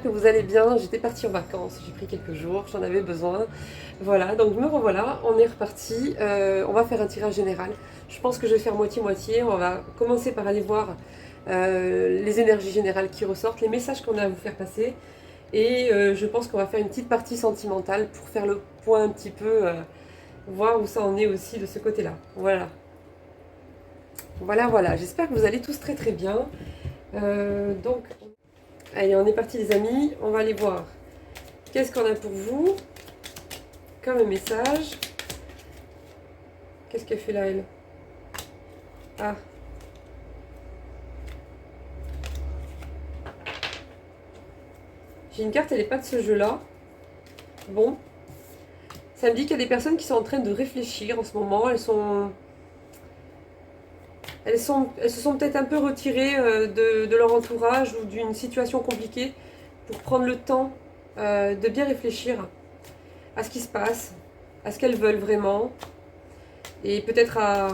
que vous allez bien. J'étais partie en vacances, j'ai pris quelques jours, j'en avais besoin. Voilà, donc me revoilà, on est reparti. On va faire un tirage général. Je pense que je vais faire moitié-moitié. On va commencer par aller voir les énergies générales qui ressortent, les messages qu'on a à vous faire passer. Et je pense qu'on va faire une petite partie sentimentale pour faire le point un petit peu, voir où ça en est aussi de ce côté-là. Voilà. Voilà, voilà. J'espère que vous allez tous très très bien. Donc, allez, on est parti les amis. On va aller voir qu'est-ce qu'on a pour vous comme message. Qu'est-ce qu'elle fait là, elle? Ah, j'ai une carte, elle n'est pas de ce jeu-là. Bon, ça me dit qu'il y a des personnes qui sont en train de réfléchir en ce moment. Elles se sont peut-être un peu retirées de leur entourage ou d'une situation compliquée pour prendre le temps de bien réfléchir à ce qui se passe, à ce qu'elles veulent vraiment, et peut-être à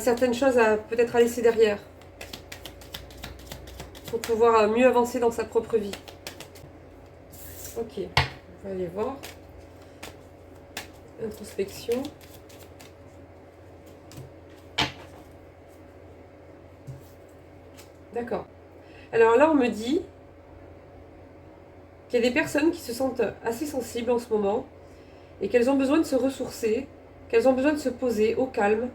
certaines choses peut-être à laisser derrière pour pouvoir mieux avancer dans sa propre vie. Ok, on va aller voir. Introspection. D'accord. Alors là, on me dit qu'il y a des personnes qui se sentent assez sensibles en ce moment et qu'elles ont besoin de se ressourcer, qu'elles ont besoin de se poser au calme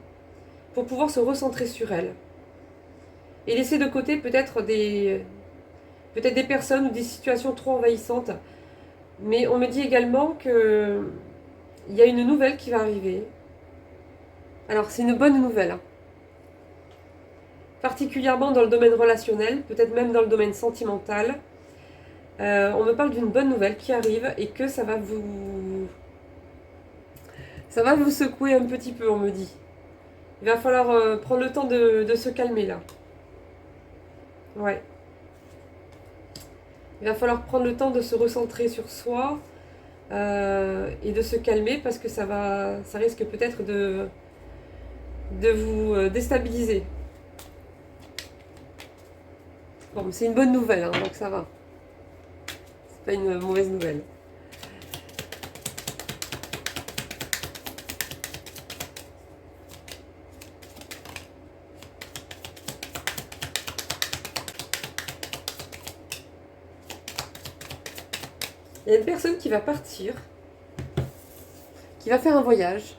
pour pouvoir se recentrer sur elles. Et laisser de côté peut-être des personnes ou des situations trop envahissantes. Mais on me dit également qu'il y a une nouvelle qui va arriver. Alors c'est une bonne nouvelle, hein. Particulièrement dans le domaine relationnel, peut-être même dans le domaine sentimental. On me parle d'une bonne nouvelle qui arrive et que ça va vous secouer un petit peu, on me dit. Il va falloir prendre le temps de se calmer là. Ouais. Il va falloir prendre le temps de se recentrer sur soi et de se calmer parce que ça risque peut-être de vous déstabiliser. Bon, c'est une bonne nouvelle, hein, donc ça va. C'est pas une mauvaise nouvelle. Il y a une personne qui va partir, qui va faire un voyage.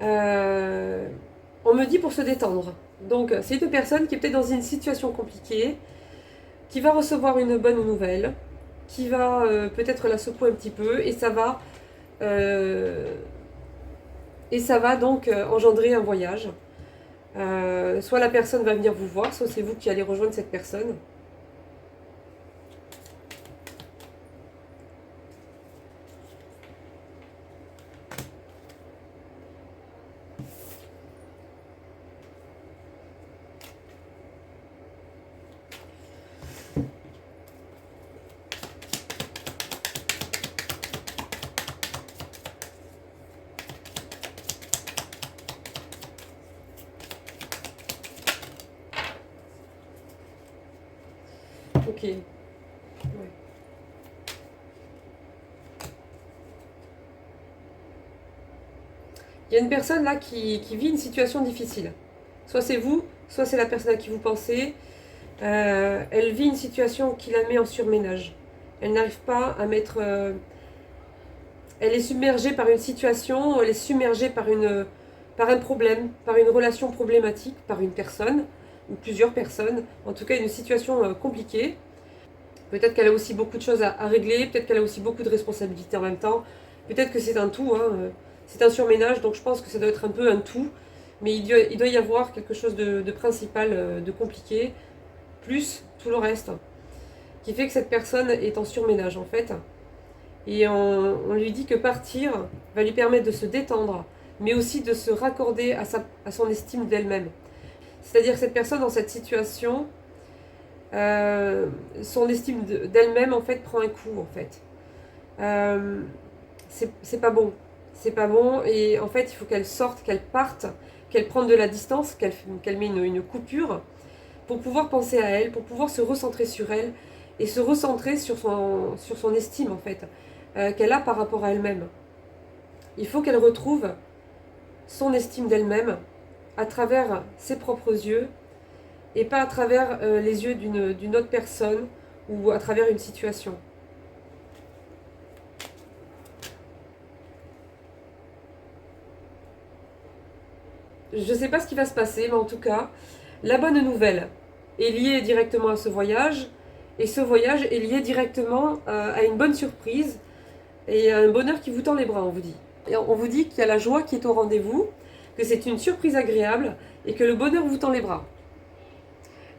On me dit pour se détendre. Donc c'est une personne qui est peut-être dans une situation compliquée, qui va recevoir une bonne nouvelle, qui va peut-être la secouer un petit peu, euh, et ça va donc engendrer un voyage. Soit la personne va venir vous voir, soit c'est vous qui allez rejoindre cette personne. Ok. Ouais. Il y a une personne là qui vit une situation difficile. Soit c'est vous, soit c'est la personne à qui vous pensez. Elle vit une situation qui la met en surménage. Elle n'arrive pas à mettre... elle est submergée par une situation, elle est submergée par un problème, par une relation problématique, par une personne, ou plusieurs personnes. En tout cas, une situation compliquée. Peut-être qu'elle a aussi beaucoup de choses à régler, peut-être qu'elle a aussi beaucoup de responsabilités en même temps. Peut-être que c'est un tout, hein. C'est un surménage, donc je pense que ça doit être un peu un tout. Mais il doit y avoir quelque chose de principal, de compliqué, plus tout le reste, qui fait que cette personne est en surménage en fait. Et on lui dit que partir va lui permettre de se détendre, mais aussi de se raccorder à son estime d'elle-même. C'est-à-dire que cette personne dans cette situation, son estime d'elle-même en fait prend un coup en fait. Euh, c'est pas bon. C'est pas bon et en fait il faut qu'elle sorte, qu'elle parte, qu'elle prenne de la distance, qu'elle met une coupure pour pouvoir penser à elle, pour pouvoir se recentrer sur elle et se recentrer sur son estime en fait, qu'elle a par rapport à elle-même. Il faut qu'elle retrouve son estime d'elle-même à travers ses propres yeux et pas à travers les yeux d'une autre personne ou à travers une situation. Je ne sais pas ce qui va se passer, mais en tout cas, la bonne nouvelle est liée directement à ce voyage, et ce voyage est lié directement à une bonne surprise et à un bonheur qui vous tend les bras, on vous dit. Et on vous dit qu'il y a la joie qui est au rendez-vous, que c'est une surprise agréable et que le bonheur vous tend les bras.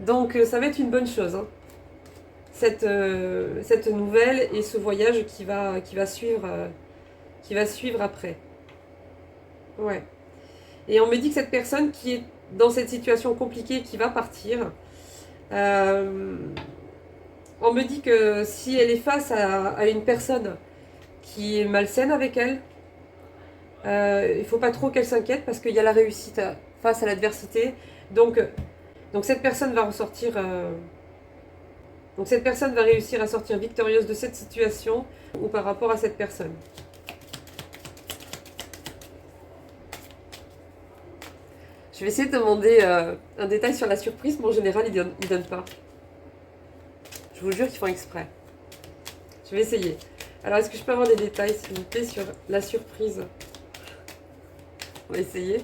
Donc ça va être une bonne chose, hein. Cette nouvelle et ce voyage qui va suivre après. Ouais. Et on me dit que cette personne qui est dans cette situation compliquée, qui va partir, on me dit que si elle est face à une personne qui est malsaine avec elle, il ne faut pas trop qu'elle s'inquiète parce qu'il y a la réussite face à l'adversité. Donc cette personne va ressortir. Donc cette personne va réussir à sortir victorieuse de cette situation ou par rapport à cette personne. Je vais essayer de demander un détail sur la surprise, mais en général, ils ne donnent pas. Je vous jure qu'ils font exprès. Je vais essayer. Alors, est-ce que je peux avoir des détails, s'il vous plaît, sur la surprise? On va essayer.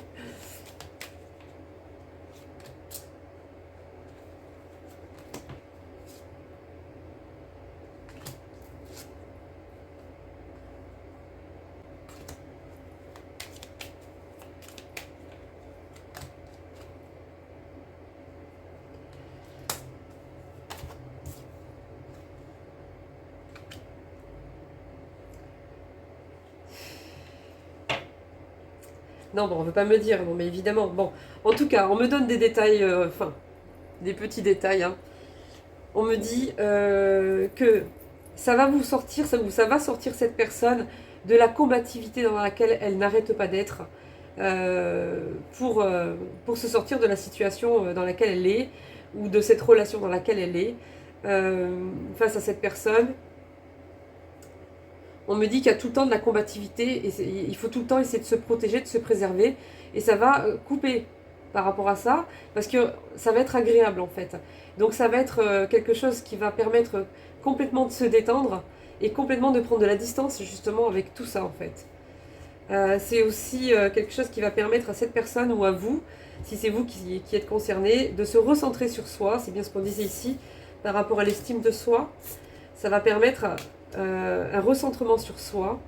Non, bon, on ne veut pas me dire, bon, mais évidemment. Bon, en tout cas, on me donne des détails, des petits détails, hein. On me dit que ça va vous sortir, ça va sortir cette personne de la combativité dans laquelle elle n'arrête pas d'être pour se sortir de la situation dans laquelle elle est ou de cette relation dans laquelle elle est face à cette personne. On me dit qu'il y a tout le temps de la combativité et il faut tout le temps essayer de se protéger, de se préserver. Et ça va couper par rapport à ça parce que ça va être agréable en fait. Donc ça va être quelque chose qui va permettre complètement de se détendre et complètement de prendre de la distance justement avec tout ça en fait. C'est aussi quelque chose qui va permettre à cette personne ou à vous, si c'est vous qui êtes concerné, de se recentrer sur soi. C'est bien ce qu'on disait ici par rapport à l'estime de soi. Ça va permettre un recentrement sur soi.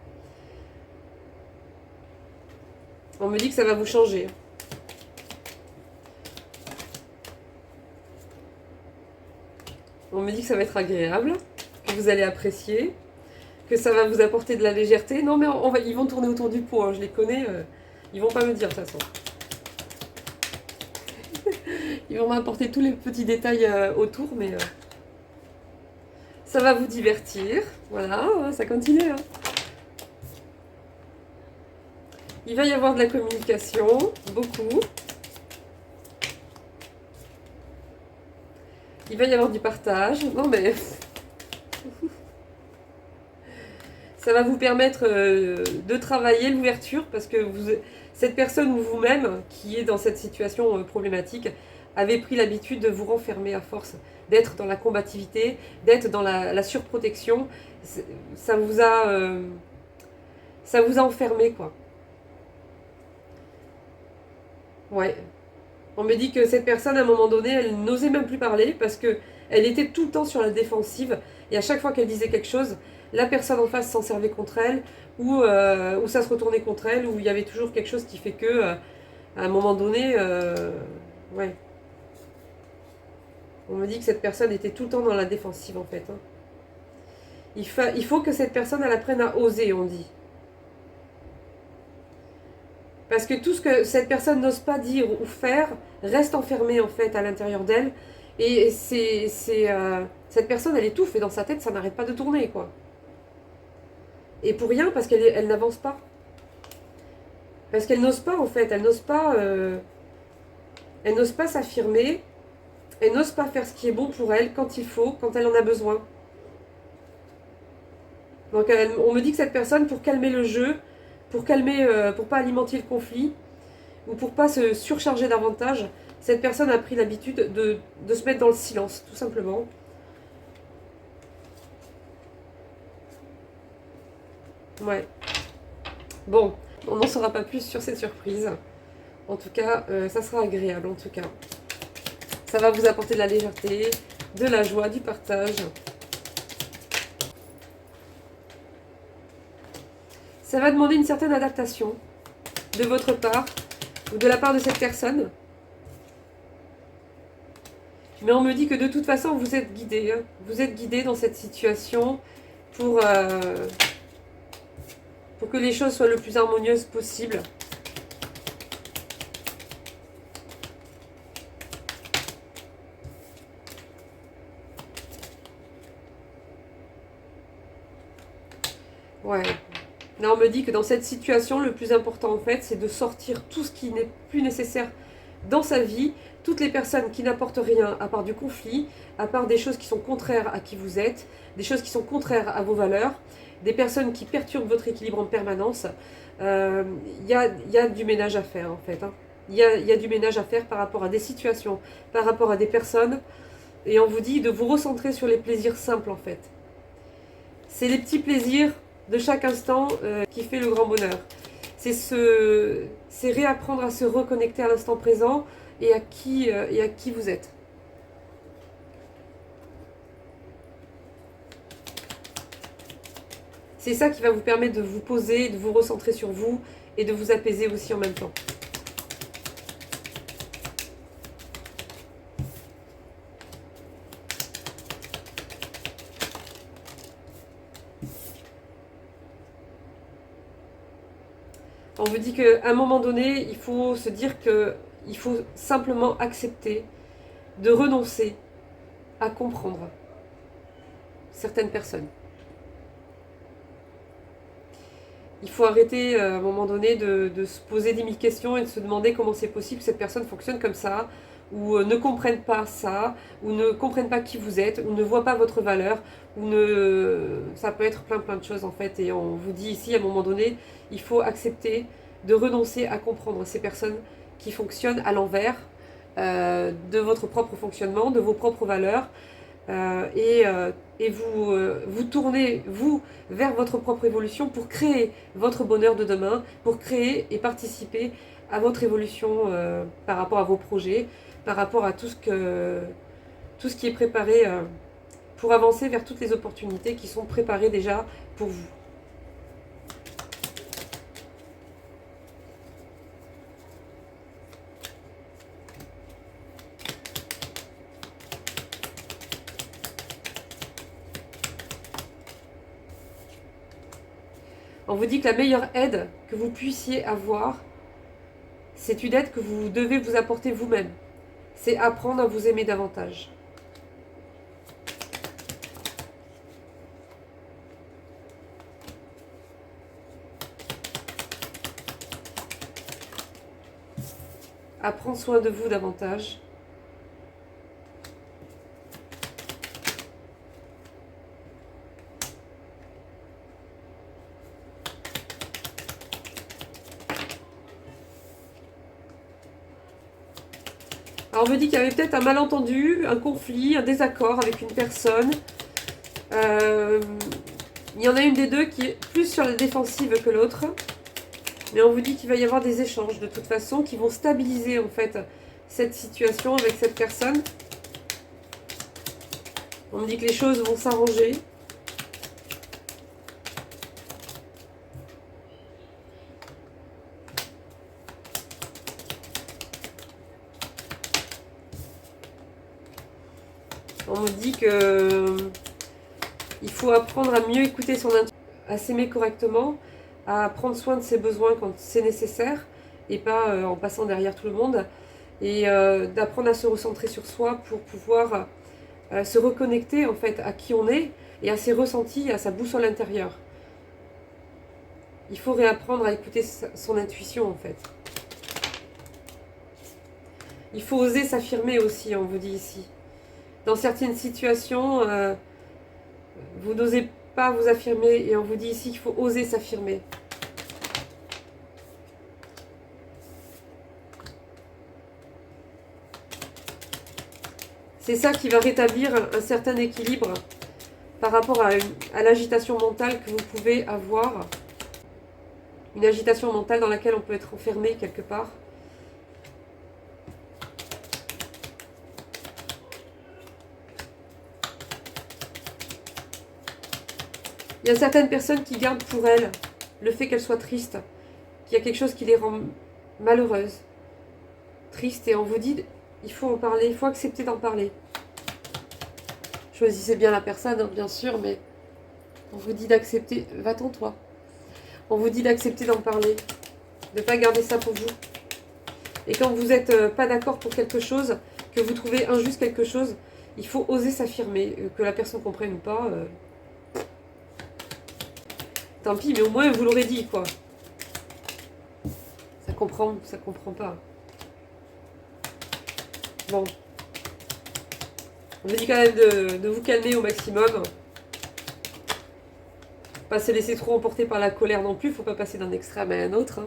On me dit que ça va vous changer. On me dit que ça va être agréable, que vous allez apprécier, que ça va vous apporter de la légèreté. Non mais ils vont tourner autour du pot, hein, je les connais, ils vont pas me dire de toute façon. Ils vont m'apporter tous les petits détails autour, mais ça va vous divertir. Voilà, ça continue. Hein. Il va y avoir de la communication, beaucoup. Il va y avoir du partage. Non mais... ça va vous permettre de travailler l'ouverture parce que cette personne ou vous-même qui est dans cette situation problématique avez pris l'habitude de vous renfermer à force, d'être dans la combativité, d'être dans la surprotection. Ça vous a enfermé quoi. Ouais. On me dit que cette personne, à un moment donné, elle n'osait même plus parler parce que elle était tout le temps sur la défensive. Et à chaque fois qu'elle disait quelque chose, la personne en face s'en servait contre elle ou ça se retournait contre elle ou il y avait toujours quelque chose qui fait que, à un moment donné, ouais. On me dit que cette personne était tout le temps dans la défensive en fait. Hein. Il faut que cette personne, elle apprenne à oser, on dit. Parce que tout ce que cette personne n'ose pas dire ou faire reste enfermé en fait à l'intérieur d'elle. Et cette personne, elle étouffe et dans sa tête, ça n'arrête pas de tourner quoi. Et pour rien, parce qu'elle n'avance pas. Parce qu'elle n'ose pas en fait, elle n'ose pas s'affirmer. Elle n'ose pas faire ce qui est bon pour elle quand il faut, quand elle en a besoin. Donc on me dit que cette personne, pour calmer le jeu, pour pas alimenter le conflit, ou pour pas se surcharger davantage, cette personne a pris l'habitude de se mettre dans le silence, tout simplement. Ouais. Bon, on n'en saura pas plus sur cette surprise. En tout cas, ça sera agréable, en tout cas. Ça va vous apporter de la légèreté, de la joie, du partage. Ça va demander une certaine adaptation de votre part ou de la part de cette personne. Mais on me dit que de toute façon, vous êtes guidé. Hein. Vous êtes guidé dans cette situation pour que les choses soient le plus harmonieuses possible. Ouais. Là, on me dit que dans cette situation, le plus important, en fait, c'est de sortir tout ce qui n'est plus nécessaire dans sa vie, toutes les personnes qui n'apportent rien à part du conflit, à part des choses qui sont contraires à qui vous êtes, des choses qui sont contraires à vos valeurs, des personnes qui perturbent votre équilibre en permanence. Y a du ménage à faire, en fait. Hein. Y a du ménage à faire par rapport à des situations, par rapport à des personnes. Et on vous dit de vous recentrer sur les plaisirs simples, en fait. C'est les petits plaisirs de chaque instant qui fait le grand bonheur. C'est réapprendre à se reconnecter à l'instant présent et à qui vous êtes. C'est ça qui va vous permettre de vous poser, de vous recentrer sur vous et de vous apaiser aussi en même temps. On vous dit qu'à un moment donné, il faut se dire qu'il faut simplement accepter de renoncer à comprendre certaines personnes. Il faut arrêter à un moment donné de se poser 10 000 questions et de se demander comment c'est possible que cette personne fonctionne comme ça, ou ne comprenne pas ça, ou ne comprenne pas qui vous êtes, ou ne voit pas votre valeur, ou ne... ça peut être plein de choses en fait. Et on vous dit ici, à un moment donné, il faut accepter de renoncer à comprendre ces personnes qui fonctionnent à l'envers de votre propre fonctionnement, de vos propres valeurs, et vous tournez, vous, vers votre propre évolution pour créer votre bonheur de demain, pour créer et participer à votre évolution par rapport à vos projets, par rapport à tout ce qui est préparé pour avancer vers toutes les opportunités qui sont préparées déjà pour vous. On vous dit que la meilleure aide que vous puissiez avoir, c'est une aide que vous devez vous apporter vous-même. C'est apprendre à vous aimer davantage. À prendre soin de vous davantage. Alors on me dit qu'il y avait peut-être un malentendu, un conflit, un désaccord avec une personne. Il y en a une des deux qui est plus sur la défensive que l'autre. Mais on vous dit qu'il va y avoir des échanges de toute façon qui vont stabiliser en fait cette situation avec cette personne. On me dit que les choses vont s'arranger. On me dit que il faut apprendre à mieux écouter son intuition, à s'aimer correctement, à prendre soin de ses besoins quand c'est nécessaire et pas en passant derrière tout le monde, et d'apprendre à se recentrer sur soi pour pouvoir se reconnecter en fait à qui on est et à ses ressentis, à sa boussole intérieure. Il faut réapprendre à écouter son intuition en fait. Il faut oser s'affirmer aussi, on vous dit ici. Dans certaines situations, vous n'osez pas vous affirmer et on vous dit ici qu'il faut oser s'affirmer. C'est ça qui va rétablir un certain équilibre par rapport à l'agitation mentale que vous pouvez avoir. Une agitation mentale dans laquelle on peut être enfermé quelque part. Il y a certaines personnes qui gardent pour elles le fait qu'elles soient tristes, qu'il y a quelque chose qui les rend malheureuses, tristes, et on vous dit, il faut en parler, il faut accepter d'en parler. Choisissez bien la personne, hein, bien sûr, mais on vous dit d'accepter, va-t'en toi. On vous dit d'accepter d'en parler, de ne pas garder ça pour vous. Et quand vous n'êtes pas d'accord pour quelque chose, que vous trouvez injuste quelque chose, il faut oser s'affirmer, que la personne comprenne ou pas. Tant pis, mais au moins vous l'aurez dit, quoi. Ça comprend pas. Bon. On vous dit quand même de vous calmer au maximum. Pas se laisser trop emporter par la colère non plus, faut pas passer d'un extrême à un autre.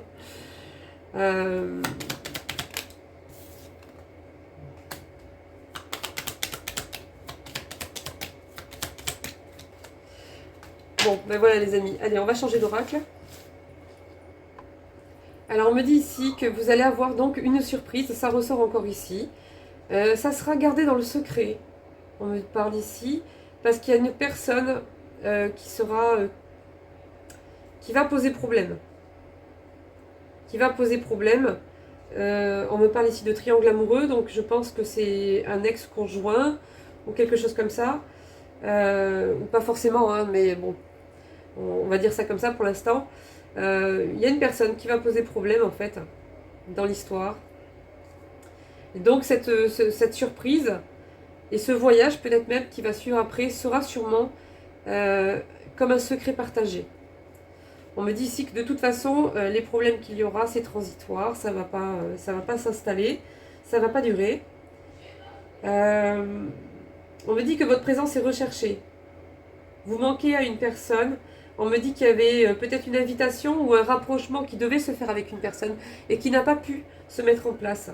Hein. Bon, ben voilà les amis. Allez, on va changer d'oracle. Alors on me dit ici que vous allez avoir donc une surprise, ça ressort encore ici. Ça sera gardé dans le secret. On me parle ici, parce qu'il y a une personne qui va poser problème. On me parle ici de triangle amoureux, donc je pense que c'est un ex-conjoint ou quelque chose comme ça. Ou pas forcément, hein, mais bon, on va dire ça comme ça pour l'instant. Il y a une personne qui va poser problème en fait dans l'histoire. Et donc cette surprise et ce voyage peut-être même qui va suivre après sera sûrement comme un secret partagé. On me dit ici que de toute façon les problèmes qu'il y aura c'est transitoire, ça va pas s'installer, ça va pas durer. On me dit que votre présence est recherchée. Vous manquez à une personne. On me dit qu'il y avait peut-être une invitation ou un rapprochement qui devait se faire avec une personne et qui n'a pas pu se mettre en place.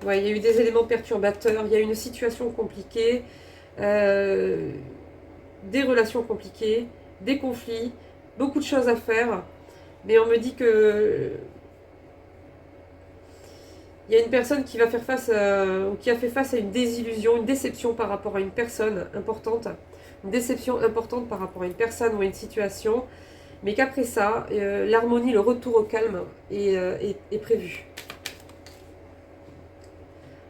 Ouais, il y a eu des éléments perturbateurs, il y a eu une situation compliquée, des relations compliquées, des conflits, beaucoup de choses à faire. Mais on me dit que il y a une personne qui va faire face ou qui a fait face à une désillusion, une déception par rapport à une personne importante, une déception importante par rapport à une personne ou à une situation, mais qu'après ça, l'harmonie, le retour au calme est prévu.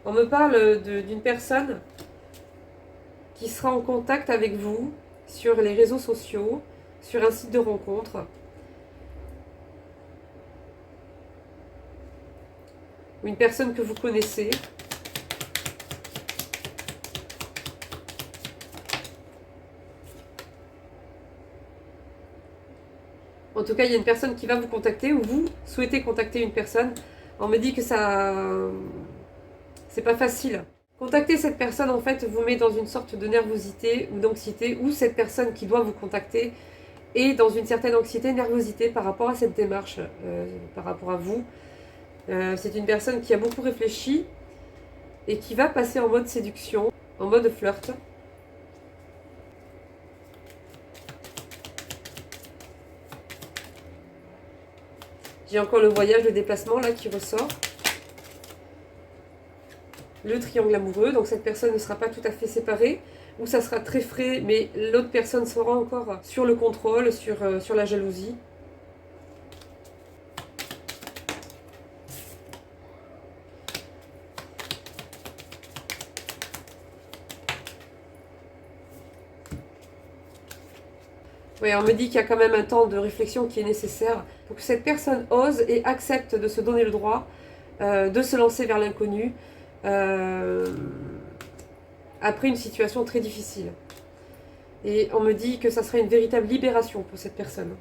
On me parle d'une personne qui sera en contact avec vous sur les réseaux sociaux, sur un site de rencontre. Ou une personne que vous connaissez. En tout cas, il y a une personne qui va vous contacter ou vous souhaitez contacter une personne. On me dit que ça... c'est pas facile. Contacter cette personne, en fait, vous met dans une sorte de nervosité ou d'anxiété, ou cette personne qui doit vous contacter est dans une certaine anxiété, nervosité par rapport à cette démarche, par rapport à vous. C'est une personne qui a beaucoup réfléchi et qui va passer en mode séduction, en mode flirt. J'ai encore le voyage, le déplacement là qui ressort. Le triangle amoureux, donc cette personne ne sera pas tout à fait séparée, ou ça sera très frais, mais l'autre personne sera encore sur le contrôle, sur la jalousie. Oui, on me dit qu'il y a quand même un temps de réflexion qui est nécessaire pour que cette personne ose et accepte de se donner le droit de se lancer vers l'inconnu après une situation très difficile. Et on me dit que ça serait une véritable libération pour cette personne.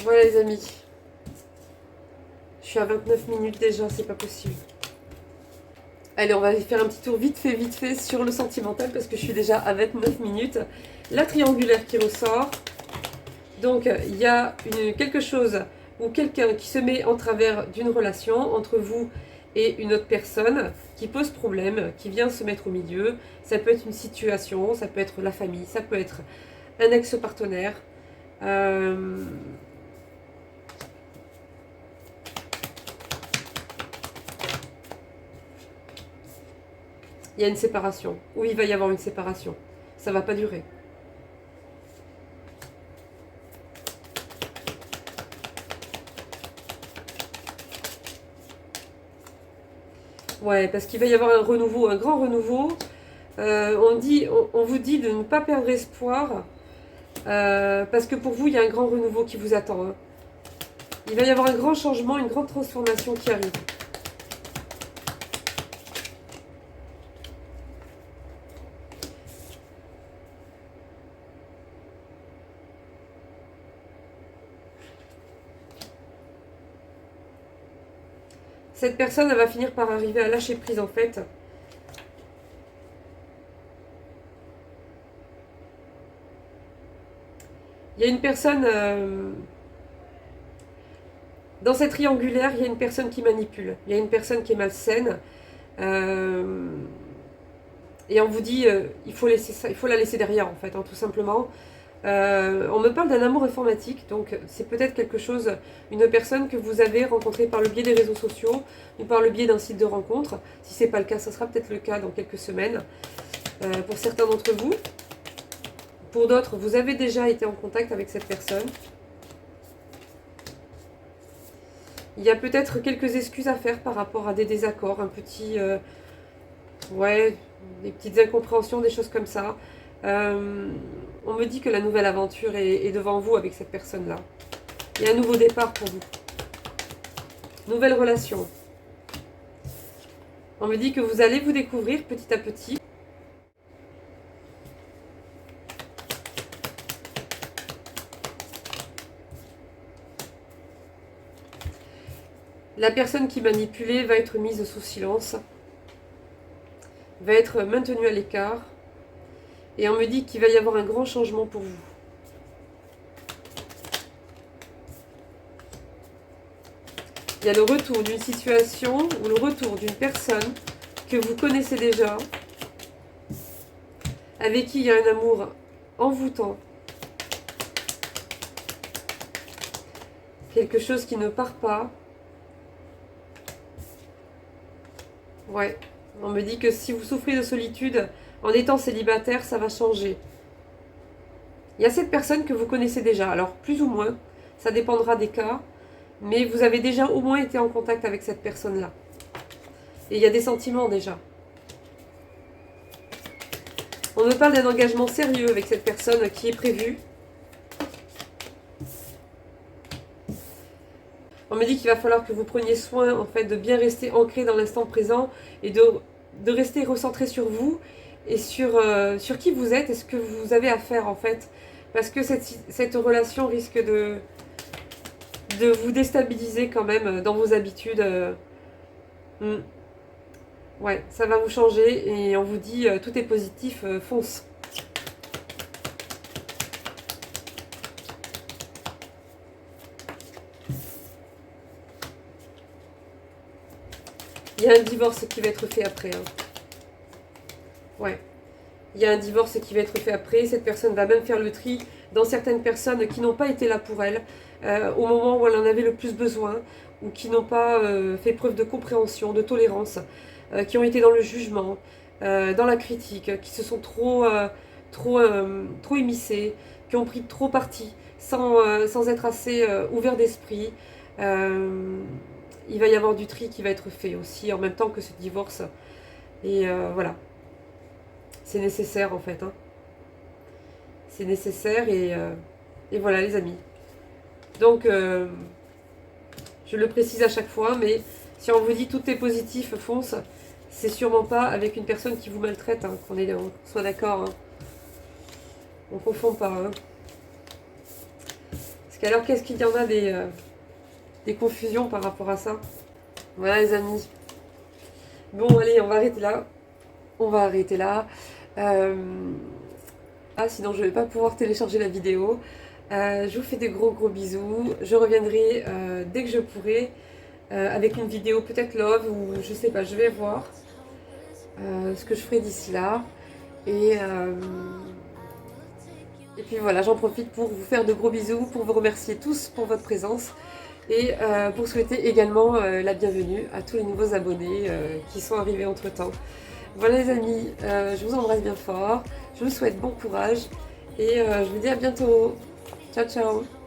Voilà les amis. Je suis à 29 minutes déjà, c'est pas possible. Allez, on va faire un petit tour vite fait sur le sentimental parce que je suis déjà à 29 minutes. La triangulaire qui ressort. Donc, il y a quelque chose ou quelqu'un qui se met en travers d'une relation entre vous et une autre personne qui pose problème, qui vient se mettre au milieu. Ça peut être une situation, ça peut être la famille, ça peut être un ex-partenaire. Il y a une séparation, ou il va y avoir une séparation. Ça va pas durer. Ouais, parce qu'il va y avoir un renouveau, un grand renouveau. On vous dit de ne pas perdre espoir, parce que pour vous, il y a un grand renouveau qui vous attend. Hein. Il va y avoir un grand changement, une grande transformation qui arrive. Cette personne, elle va finir par arriver à lâcher prise en fait. Il y a une personne... dans cette triangulaire, il y a une personne qui manipule. Il y a une personne qui est malsaine. Et on vous dit, il faut laisser ça, il faut la laisser derrière en fait, hein, tout simplement. On me parle d'un amour informatique, donc c'est peut-être quelque chose, une personne que vous avez rencontrée par le biais des réseaux sociaux ou par le biais d'un site de rencontre. Si ce n'est pas le cas, ça sera peut-être le cas dans quelques semaines pour certains d'entre vous. Pour d'autres, vous avez déjà été en contact avec cette personne. Il y a peut-être quelques excuses à faire par rapport à des désaccords, un petit... ouais, des petites incompréhensions, des choses comme ça. On me dit que la nouvelle aventure est devant vous avec cette personne-là. Il y a un nouveau départ pour vous. Nouvelle relation. On me dit que vous allez vous découvrir petit à petit. La personne qui manipulait va être mise sous silence. Va être maintenue à l'écart. Et on me dit qu'il va y avoir un grand changement pour vous. Il y a le retour d'une situation ou le retour d'une personne que vous connaissez déjà, avec qui il y a un amour envoûtant. Quelque chose qui ne part pas. Ouais, on me dit que si vous souffrez de solitude, en étant célibataire, ça va changer. Il y a cette personne que vous connaissez déjà, alors plus ou moins, ça dépendra des cas, mais vous avez déjà au moins été en contact avec cette personne-là. Et il y a des sentiments déjà. On me parle d'un engagement sérieux avec cette personne qui est prévu. On me dit qu'il va falloir que vous preniez soin en fait de bien rester ancré dans l'instant présent et de rester recentré sur vous et sur qui vous êtes et ce que vous avez à faire en fait. Parce que cette relation risque de vous déstabiliser quand même dans vos habitudes. Ouais, ça va vous changer et on vous dit tout est positif, fonce. Il y a un divorce qui va être fait après. Hein. Ouais. Il y a un divorce qui va être fait après. Cette personne va même faire le tri dans certaines personnes qui n'ont pas été là pour elle au moment où elle en avait le plus besoin ou qui n'ont pas fait preuve de compréhension, de tolérance, qui ont été dans le jugement, dans la critique, qui se sont trop émissés, qui ont pris trop parti sans être assez ouverts d'esprit. Il va y avoir du tri qui va être fait aussi en même temps que ce divorce. Et voilà. C'est nécessaire en fait. Hein. C'est nécessaire et voilà les amis. Donc, je le précise à chaque fois, mais si on vous dit tout est positif, fonce, c'est sûrement pas avec une personne qui vous maltraite, hein, qu'on soit d'accord. Hein. On confond pas. Hein. Parce qu'alors, qu'est-ce qu'il y en a des confusions par rapport à ça? Voilà les amis. Bon, allez, on va arrêter là. On va arrêter là. Ah, sinon je vais pas pouvoir télécharger la vidéo. Je vous fais des gros bisous. Je reviendrai dès que je pourrai avec une vidéo peut-être love ou je sais pas, je vais voir ce que je ferai d'ici là. Et puis voilà, j'en profite pour vous faire de gros bisous, pour vous remercier tous pour votre présence et pour souhaiter également la bienvenue à tous les nouveaux abonnés qui sont arrivés entre temps. Voilà les amis, je vous embrasse bien fort, je vous souhaite bon courage et je vous dis à bientôt. Ciao ciao.